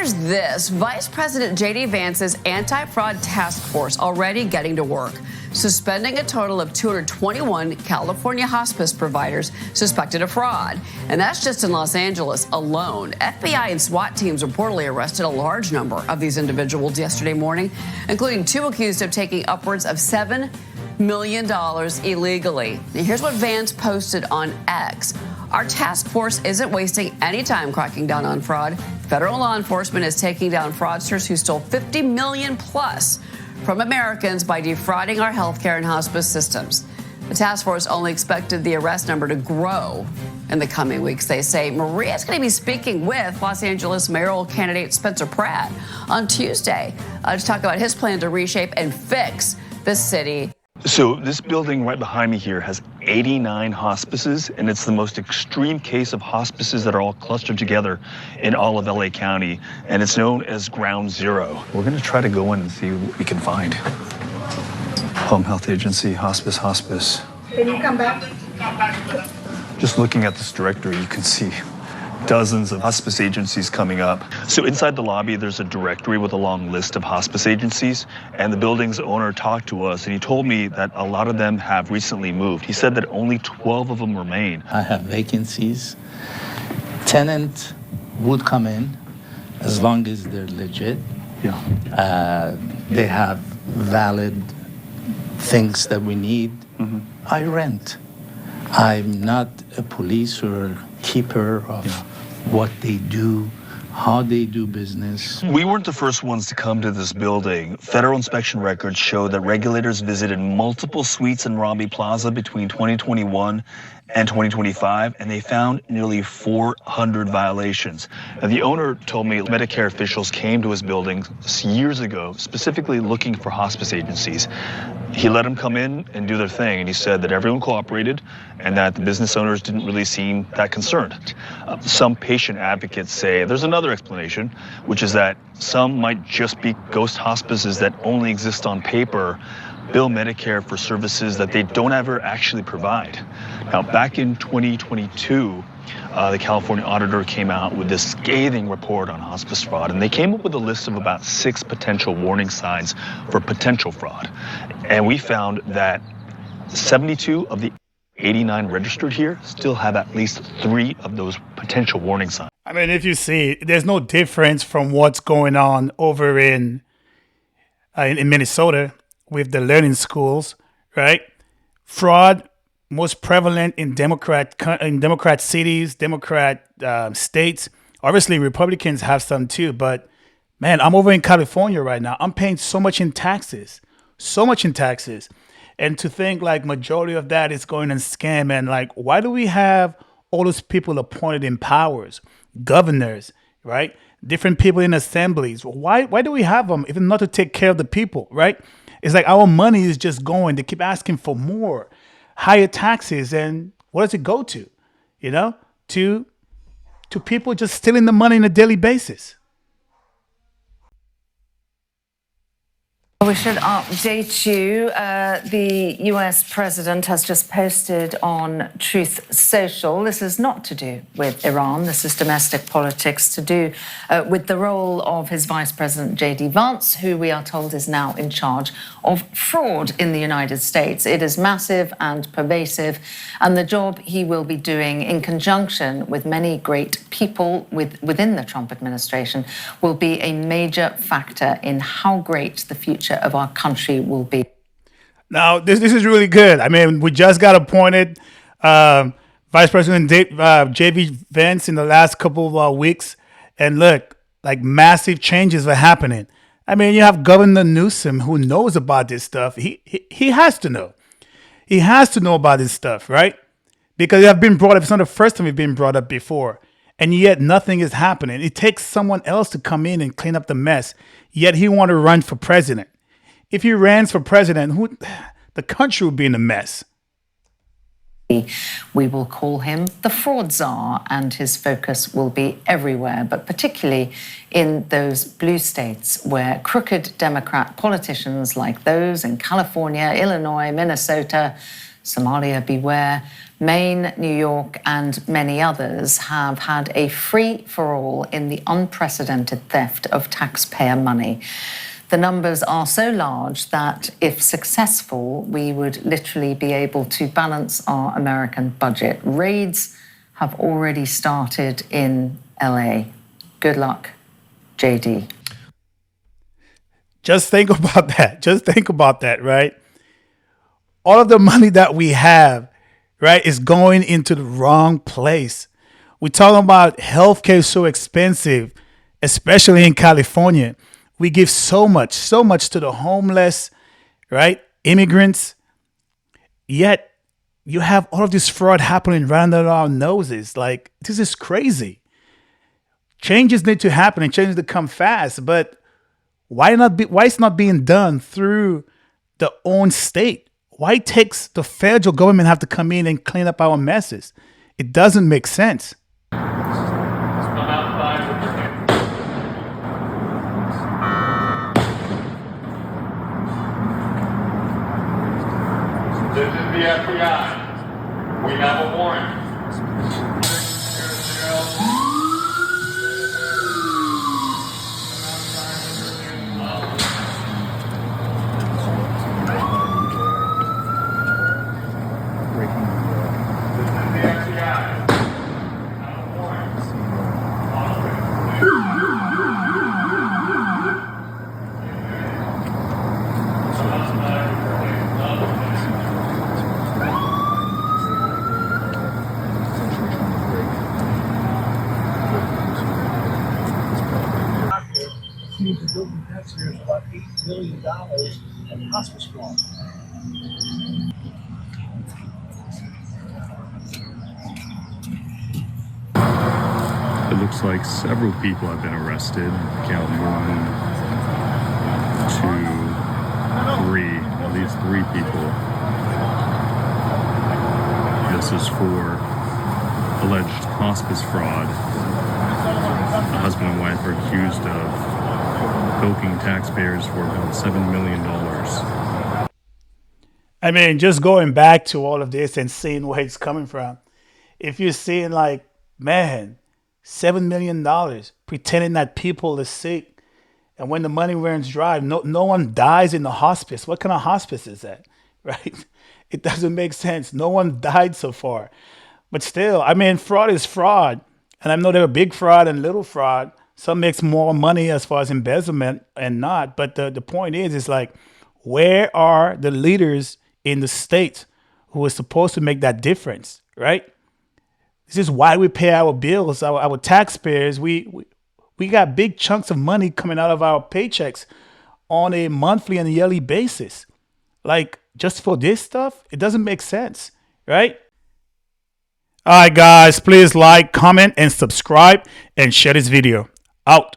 Here's this. Vice President J.D. Vance's anti-fraud task force already getting to work, suspending a total of 221 California hospice providers suspected of fraud. And that's just in Los Angeles alone. FBI and SWAT teams reportedly arrested a large number of these individuals yesterday morning, including 2 accused of taking upwards of $7 million illegally. Now, here's what Vance posted on X. Our task force isn't wasting any time cracking down on fraud. Federal law enforcement is taking down fraudsters who stole $50 million plus from Americans by defrauding our healthcare and hospice systems. The task force only expected the arrest number to grow in the coming weeks, they say. Maria's going to be speaking with Los Angeles mayoral candidate Spencer Pratt on Tuesday to talk about his plan to reshape and fix the city. So this building right behind me here has 89 hospices, and it's the most extreme case of hospices that are all clustered together in all of LA County, and it's known as Ground Zero. We're going to try to go in and see what we can find. Home Health Agency, hospice. Can you come back? Just looking at this directory, you can see dozens of hospice agencies coming up. So inside the lobby, there's a directory with a long list of hospice agencies, and the building's owner talked to us, and he told me that a lot of them have recently moved. He said that only 12 of them remain. I have vacancies. Tenant would come in as long as they're legit. Yeah. They have valid things that we need. Mm-hmm. I rent. I'm not a police or keeper of what they do, how they do business. We weren't the first ones to come to this building. Federal inspection records show that regulators visited multiple suites in Robbie Plaza between 2021 and 2025, and they found nearly 400 violations. Now, the owner told me Medicare officials came to his building years ago, specifically looking for hospice agencies. He let them come in and do their thing, and he said that everyone cooperated and that the business owners didn't really seem that concerned. Some patient advocates say there's another explanation, which is that some might just be ghost hospices that only exist on paper, bill Medicare for services that they don't ever actually provide. Now, back in 2022, the California auditor came out with this scathing report on hospice fraud, and they came up with a list of about 6 potential warning signs for potential fraud. And we found that 72 of the 89 registered here still have at least 3 of those potential warning signs. I mean, if you see, there's no difference from what's going on over in Minnesota with the learning schools, right? Fraud most prevalent in Democrat cities, Democrat states. Obviously, Republicans have some too. But man, I'm over in California right now. I'm paying so much in taxes, and to think like majority of that is going in scam. And like, why do we have all those people appointed in powers, governors, right? Different people in assemblies. Why do we have them if not to take care of the people, right? It's like our money is just going. They keep asking for more, higher taxes, and what does it go to? You know, to people just stealing the money on a daily basis. We should update you. The US president has just posted on Truth Social. This is not to do with Iran. This is domestic politics to do with the role of his vice president, J.D. Vance, who we are told is now in charge of fraud in the United States. It is massive and pervasive, and the job he will be doing in conjunction with many great people within the Trump administration will be a major factor in how great the future of our country will be. Now, this is really good. I mean, we just got appointed Vice President J.D. Vance in the last couple of weeks. And look, like massive changes are happening. I mean, you have Governor Newsom who knows about this stuff. He has to know. He has to know about this stuff, right? Because it have been brought up. It's not the first time it's been brought up before. And yet nothing is happening. It takes someone else to come in and clean up the mess. Yet he want to run for president. If he ran for president, the country would be in a mess. We will call him the fraud czar, and his focus will be everywhere, but particularly in those blue states where crooked Democrat politicians like those in California, Illinois, Minnesota Somalia, beware. Maine, New York, and many others have had a free-for-all in the unprecedented theft of taxpayer money. The numbers are so large that, if successful, we would literally be able to balance our American budget. Raids have already started in LA. Good luck, JD. Just think about that. Just think about that, right? All of the money that we have, right, is going into the wrong place. We're talking about healthcare so expensive, especially in California. We give so much to the homeless, right? Immigrants. Yet you have all of this fraud happening right under our noses. Like, this is crazy. Changes need to happen and changes to come fast. But why it's not being done through the own state? Why takes the federal government have to come in and clean up our messes? It doesn't make sense. This is the FBI. We have a warrant. Building taxpayers about $8 billion in hospice costs. It looks like several people have been arrested. Count 1, 2, 3, at least 3 people. This is for alleged hospice fraud. The husband and wife are accused of bilking taxpayers for about $7 million. I mean, just going back to all of this and seeing where it's coming from. If you're seeing like, man, $7 million pretending that people are sick, and when the money runs dry, no one dies in the hospice. What kind of hospice is that, right? It doesn't make sense. No one died so far. But still, I mean, fraud is fraud. And I know there are big fraud and little fraud. Some makes more money as far as embezzlement and not. But the point is like, where are the leaders in the state who are supposed to make that difference, right? This is why we pay our bills, our taxpayers. We got big chunks of money coming out of our paychecks on a monthly and yearly basis. Like, just for this stuff, it doesn't make sense, right? All right, guys, please like, comment, and subscribe, and share this video. Out.